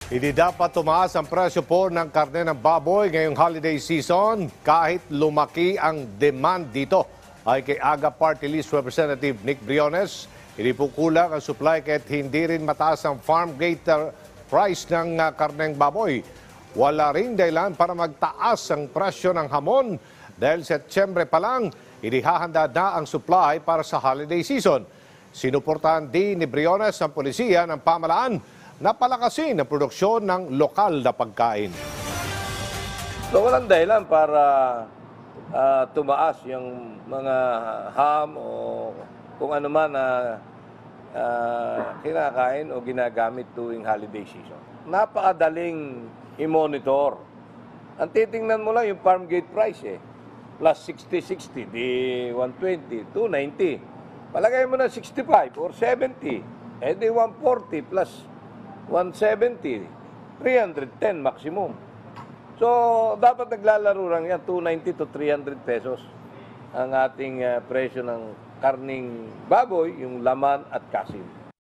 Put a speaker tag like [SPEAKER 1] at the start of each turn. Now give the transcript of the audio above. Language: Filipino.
[SPEAKER 1] Hindi dapat tumaas ang presyo po ng karne ng baboy ngayong holiday season kahit lumaki ang demand dito. Ay kay AGA Party List Representative Nick Briones, hindi po kulang ang supply kahit hindi rin mataas ang farm gate price ng karneng baboy. Wala ring dahilan para magtaas ang presyo ng hamon dahil Setyembre pa lang, inihahanda na ang supply para sa holiday season. Sinuportahan din ni Briones ang polisiya ng pamalaan na palakasin ang produksyon ng lokal na pagkain.
[SPEAKER 2] So walang dahilan para tumaas yung mga ham o kung ano man na kinakain o ginagamit tuwing holiday season. Napakadaling i-monitor. Ang titingnan mo lang yung farm gate price Plus 60, di 120, 290. Palagay mo na 65 or 70. Di 140 plus 170, 310 maximum. So, dapat naglalaro lang yan, 290 to 300 pesos ang ating presyo ng karning baboy, yung laman at kasim.